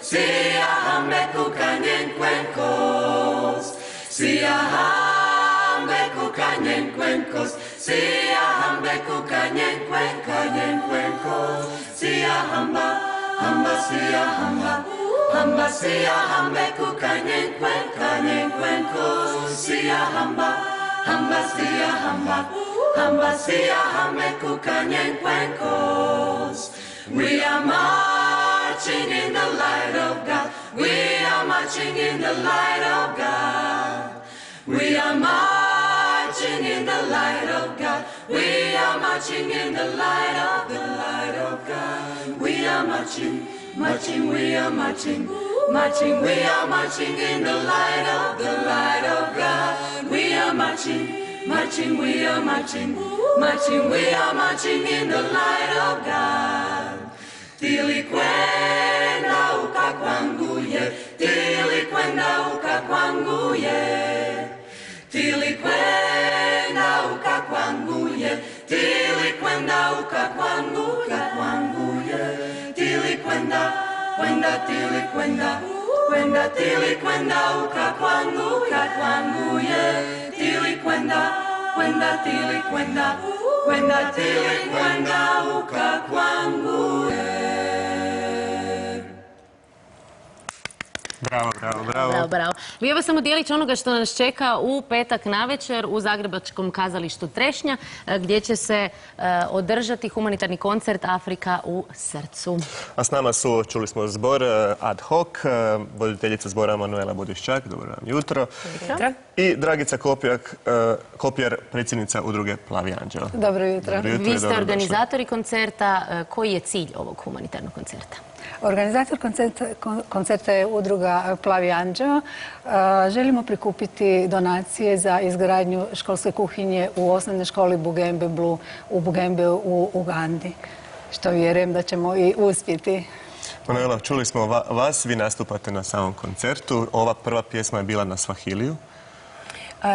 Siahambe kukanyen cuencos. Siahambe kukanyen cuencos. Siahambe kukanyen cuencos. Siahamba, hamba siahamba. Hamba siahambe kukanyen cuencos. Siahamba, hamba siahamba. Hamba siahambe kukanyen cuencos. We are marching in the light of God. We are marching in the light of God. We are marching in the light of God. We are marching in the light of God. We are marching, marching, we are marching, marching, we are marching in the light of God. We are marching, marching, we are marching, marching, we are marching in the light of God. Tilikwenda uka kwangu ye, tilikwenda uka kwangu ye, tilikwenda uka kwangu ye, tilikwenda uka kwangu ye, tilikwenda, kwenda tilikwenda, kwenda tilikwenda uka kwangu ye, tilikwenda, kwenda tilikwenda, kwenda tilikwenda uka kwangu ye. Bravo, bravo, bravo. Bravo. Vi evo samo dijelić onoga što nas čeka u petak navečer u Zagrebačkom kazalištu Trešnja, gdje će se održati humanitarni koncert Afrika u srcu. A s nama su, čuli smo zbor ad hoc, voditeljica zbora Manuela Budiščak, dobro vam jutro. Jutro. I Dragica Kopjar, predsjednica udruge Plavi anđeo. Dobro jutro. Vi ste organizatori koncerta. Koji je cilj ovog humanitarnog koncerta? Organizator koncerta je udruga Plavi anđeo. Želimo prikupiti donacije za izgradnju školske kuhinje u osnovnoj školi Bugembe Blue u Bugembe u Ugandi, što vjerujem da ćemo i uspjeti. Manuela, čuli smo vas, vi nastupate na samom koncertu. Ova prva pjesma je bila na Swahiliju.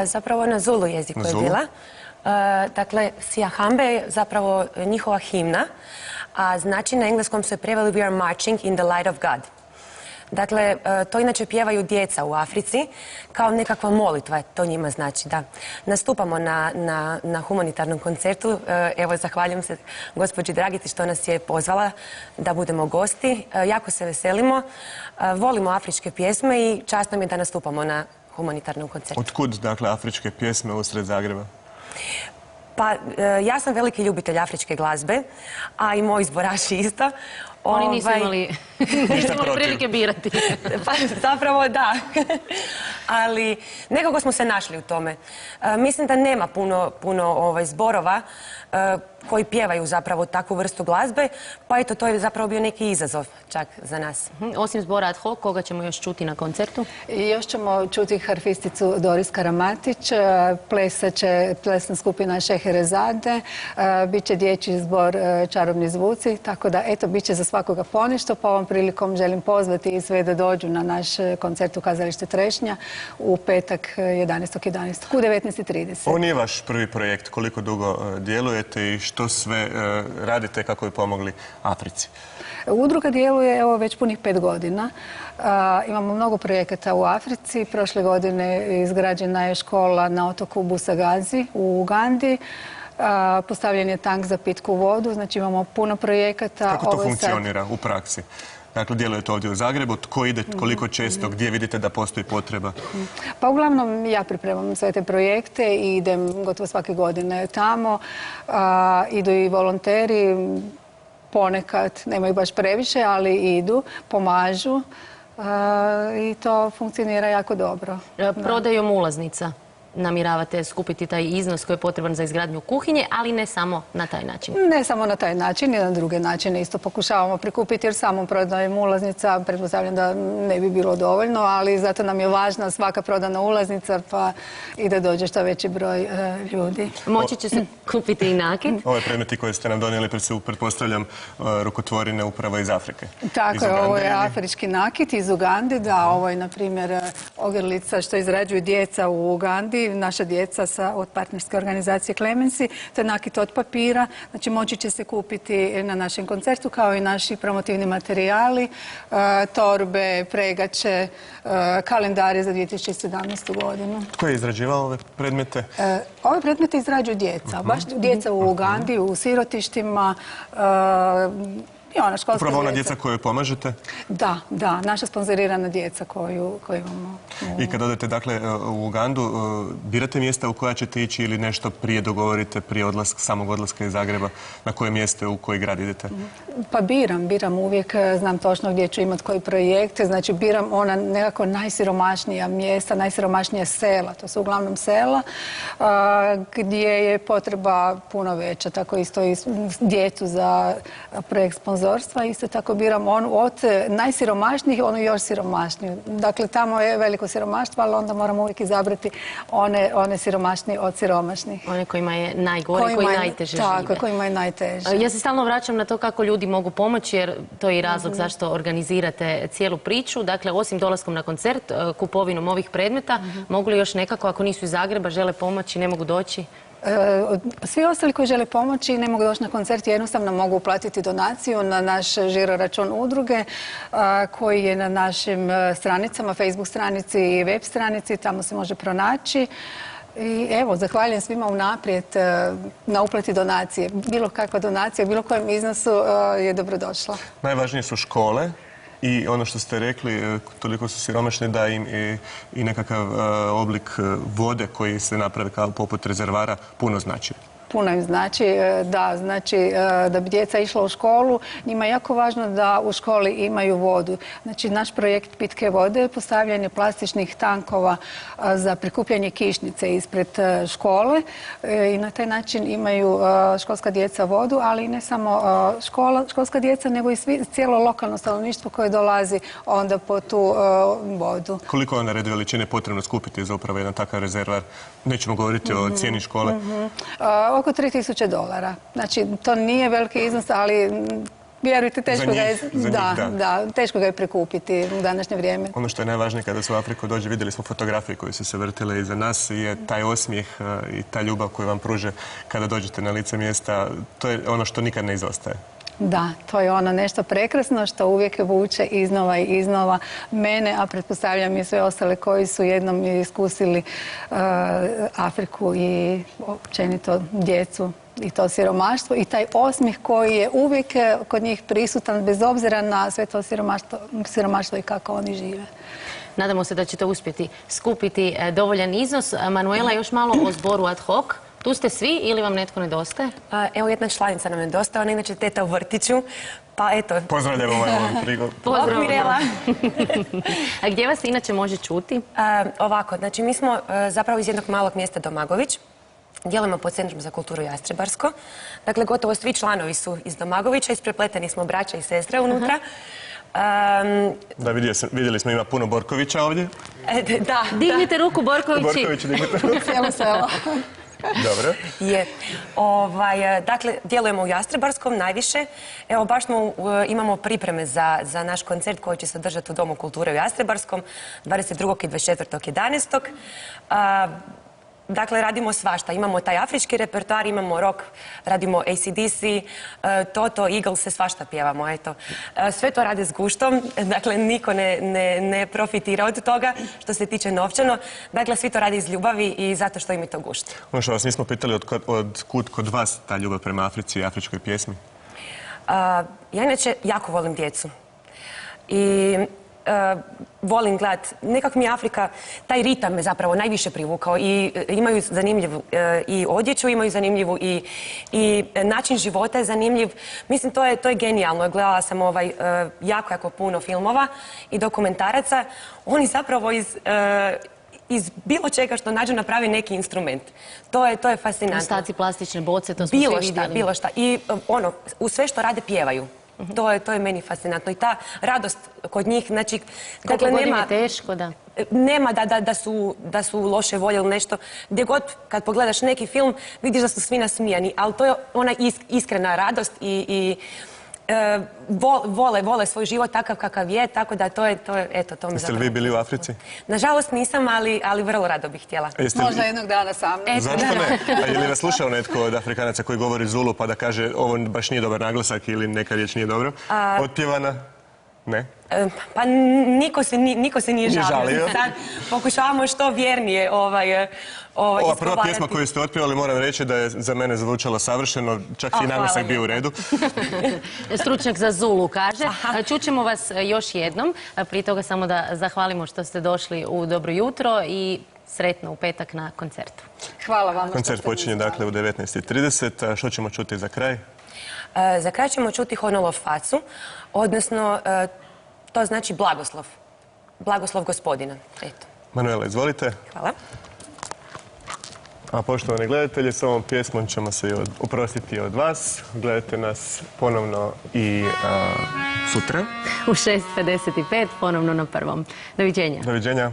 Zapravo na Zulu jeziku je bila. Dakle, Siahambe je zapravo njihova himna, a znači na engleskom se preveli We are marching in the light of God. Dakle, to inače pjevaju djeca u Africi kao nekakva molitva, to njima znači, da. Nastupamo na humanitarnom koncertu. Evo, zahvaljujem se gospođi Dragici što nas je pozvala da budemo gosti. Jako se veselimo, volimo afričke pjesme i čast nam je da nastupamo na humanitarnom koncertu. Otkud, dakle, afričke pjesme usred Zagreba? Pa, ja sam veliki ljubitelj afričke glazbe, a i moji zboraši isto. Oni nisu imali prilike birati. Pa, zapravo da. Ali nekako smo se našli u tome. Mislim da nema puno zborova koji pjevaju zapravo takvu vrstu glazbe, pa eto, to je zapravo bio neki izazov čak za nas. Osim zbora ad hoc, koga ćemo još čuti na koncertu? I još ćemo čuti harfisticu Doris Karamatić, plesat će plesna skupina Šeherezade, bit će dječji zbor Čarobni zvuci, tako da eto, bit će za svakoga ponešto, pa ovom prilikom želim pozvati i sve da dođu na naš koncert u kazalište Trešnja u petak 11.11. u 19.30. Ovo nije vaš prvi projekt, koliko dugo djelujete i što sve radite kako bi pomogli Africi? Udruga djeluje već punih 5 godina. Imamo mnogo projekata u Africi. Prošle godine izgrađena je škola na otoku Busagazi u Ugandi. Postavljen je tank za pitku vodu, znači imamo puno projekata. Kako to funkcionira u praksi? Dakle, djelujete ovdje u Zagrebu, tko ide, koliko često, gdje vidite da postoji potreba? Pa uglavnom ja pripremam sve te projekte i idem gotovo svake godine tamo. Idu i volonteri, ponekad, nemaju baš previše, ali idu, pomažu i to funkcionira jako dobro. Prodajom ulaznica namiravate skupiti taj iznos koji je potreban za izgradnju kuhinje, ali ne samo na taj način. Ne samo na taj način, i na druge načine isto pokušavamo prikupiti, jer samom prodajom ulaznica pretpostavljam da ne bi bilo dovoljno, ali zato nam je važna svaka prodana ulaznica, pa i da dođe što veći broj ljudi. Moći će se kupiti i nakit. Ove predmeti koje ste nam donijeli, pretpostavljam, rukotvorine upravo iz Afrike. Tako je, ovo je afrički nakit iz Ugande, da, ovo je, na primjer, ogrlica što izrađuju djeca u Ugandi, Ugandi, naša djeca od partnerske organizacije Clemency. To je nakit od papira, znači moći će se kupiti na našem koncertu kao i naši promotivni materijali, torbe, pregače, kalendari za 2017. godinu. Tko je izrađivao ove predmete? Ove predmete izrađuju djeca, baš djeca u Ugandi, u sirotištima, i ona školska Upravo ona djeca. djeca koju pomažete? Da, naša sponzorirana djeca koju imamo. I kad odete dakle u Ugandu, birate mjesta u koja ćete ići ili nešto prije dogovorite, prije samog odlaska iz Zagreba, na koje mjesto, u koji grad idete? Pa biram uvijek, znam točno gdje ću imati koji projekt, znači biram ona nekako najsiromašnija mjesta, najsiromašnija sela, to su uglavnom sela, gdje je potreba puno veća, tako isto i djecu za projekt sponzorstva, isto tako biram od najsiromašnijih, onu još siromašniju. Dakle, tamo je veliko siromaštvo, ali onda moramo uvijek izabrati one siromašnije od siromašnih. One kojima je najgore, koji najteže žive. Tako, kojima je najteže. Ja se stalno vraćam na to kako ljudi mogu pomoći, jer to je i razlog zašto organizirate cijelu priču. Dakle, osim dolaskom na koncert, kupovinom ovih predmeta, mogu li još nekako, ako nisu iz Zagreba, žele pomoći, ne mogu doći? Svi ostali koji žele pomoći i ne mogu doći na koncert jednostavno mogu uplatiti donaciju na naš žiro račun udruge koji je na našim stranicama, Facebook stranici i web stranici, tamo se može pronaći. I evo, zahvaljujem svima unaprijed na uplati donacije. Bilo kakva donacija, bilo kojem iznosu je dobrodošla. Najvažnije su škole. I ono što ste rekli, toliko su siromašni da im i nekakav oblik vode koji se napravi kao poput rezervara puno znači. Puno im znači, da bi djeca išla u školu, njima je jako važno da u školi imaju vodu. Znači, naš projekt pitke vode je postavljanje plastičnih tankova za prikupljanje kišnice ispred škole i na taj način imaju školska djeca vodu, ali ne samo školska djeca, nego i cijelo lokalno stanovništvo koje dolazi onda po tu vodu. Koliko je na red veličine potrebno skupiti za upravo jedan takav rezervar? Nećemo govoriti o cijeni škole. Oko $3.000. Znači, to nije veliki iznos, ali vjerujte, teško ga je prikupiti u današnje vrijeme. Ono što je najvažnije kada se u Afriku dođe, vidjeli smo fotografije koje su se vrtile iza nas, je taj osmijeh i ta ljubav koju vam pruže kada dođete na lice mjesta. To je ono što nikad ne izostaje. Da, to je ono nešto prekrasno što uvijek vuče iznova i iznova mene, a pretpostavljam i sve ostale koji su jednom iskusili Afriku i općenito djecu i to siromaštvo i taj osmijeh koji je uvijek kod njih prisutan bez obzira na sve to siromaštvo i kako oni žive. Nadamo se da ćete uspjeti skupiti dovoljan iznos. Manuela, još malo o zboru ad hoc. Tu ste svi ili vam netko nedostaje? Evo, jedna članica nam nedostaje, ona inače teta u vrtiću, pa eto. Pozdravljamo ovom prigodu. Pozdrav, Mirela. A gdje vas se inače može čuti? Ovako, znači mi smo zapravo iz jednog malog mjesta Domagović. Djelujemo pod Centrom za kulturu Jastrebarsko. Dakle, gotovo svi članovi su iz Domagovića, isprepleteni smo braća i sestre unutra. Da, vidjeli smo, ima puno Borkovića ovdje. Da. Dignite ruku, Borkovići. Borkovići, dignite ruku. Cijelo selo. Dobro. Je. Dakle, djelujemo u Jastrebarskom najviše. Evo, baš imamo pripreme za naš koncert koji će se održati u Domu kulture u Jastrebarskom 22. i 24.11. Dakle, radimo svašta. Imamo taj afrički repertoar, imamo rock, radimo AC/DC, Toto, Eagles, se svašta pjevamo, eto. Sve to rade s guštom, dakle, niko ne profitira od toga što se tiče novčano. Dakle, svi to rade iz ljubavi i zato što im je to gušt. Ono što vas nismo pitali, od kud kod vas ta ljubav prema Africi i afričkoj pjesmi? Ja inače jako volim djecu. I volim gledat, nekako mi je Afrika, taj ritam me zapravo najviše privukao i imaju zanimljivu i odjeću, imaju zanimljivu i način života je zanimljiv. Mislim, to je genijalno. Gledala sam jako puno filmova i dokumentaraca. Oni zapravo iz bilo čega što nađu napravi neki instrument. To je fascinantno. Ostaci plastične boce, to smo svi vidjeli. Bilo šta. I u sve što rade pjevaju. To je meni fascinantno. I ta radost kod njih, znači... Koliko godina je teško, da. Nema da su loše volje ili nešto. Gdje god, kad pogledaš neki film, vidiš da su svi nasmijani, ali to je ona iskrena radost i vole svoj život takav kakav je, tako da to je, eto, to me Jeste li vi bili u Africi? Nažalost nisam, ali vrlo rado bih htjela. Možda jednog dana sam. Zašto ne? A je li vas slušao netko od Afrikanaca koji govori Zulu pa da kaže ovo baš nije dobar naglasak ili neka riječ nije dobro? Otpjevana? Ne? Pa niko se nije žalio. Sad pokušavamo što vjernije Ova prva pjesma koju ste otpjevali, moram reći da je za mene zvučala savršeno, čak i naglasak bio u redu. Stručnjak za Zulu kaže. Čućemo vas još jednom. Prije toga samo da zahvalimo što ste došli u Dobro jutro i sretno u petak na koncertu. Hvala vam. Koncert počinje dakle u 19:30. Što ćemo čuti za kraj? Za kraj ćemo čuti Honolo Facu, odnosno to znači blagoslov. Blagoslov gospodina. Eto. Manuela, izvolite. Hvala. A poštovani gledatelji, s ovom pjesmom ćemo se oprostiti od vas. Gledajte nas ponovno i sutra. U 6:55 ponovno na Prvom. Doviđenja. Doviđenja.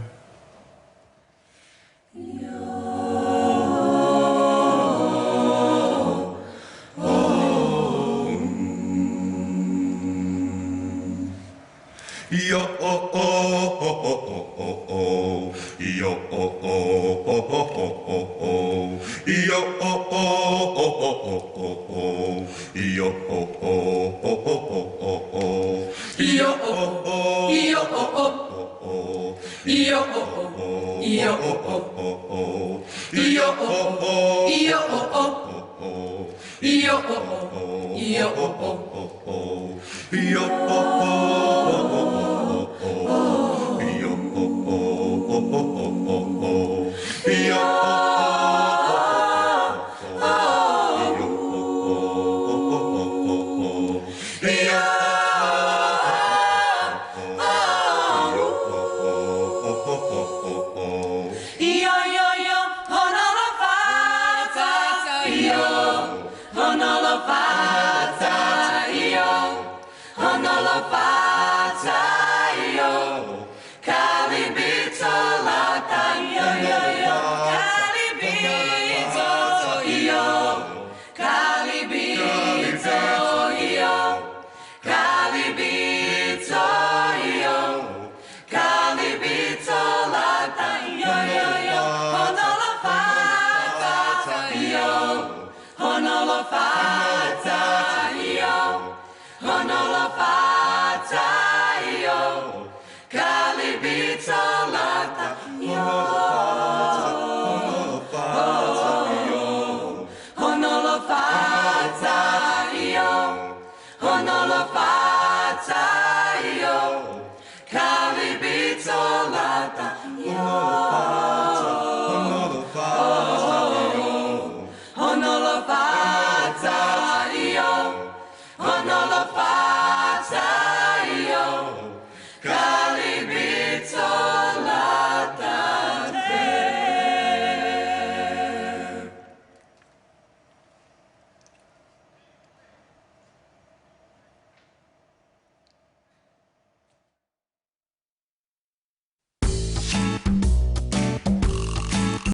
Yo oh oh oh oh oh oh oh yo oh oh oh oh oh oh yo oh oh oh oh oh oh yo oh oh oh oh oh oh yo oh oh yo oh oh yo oh yo oh yo oh yo Calibizo lata, yo.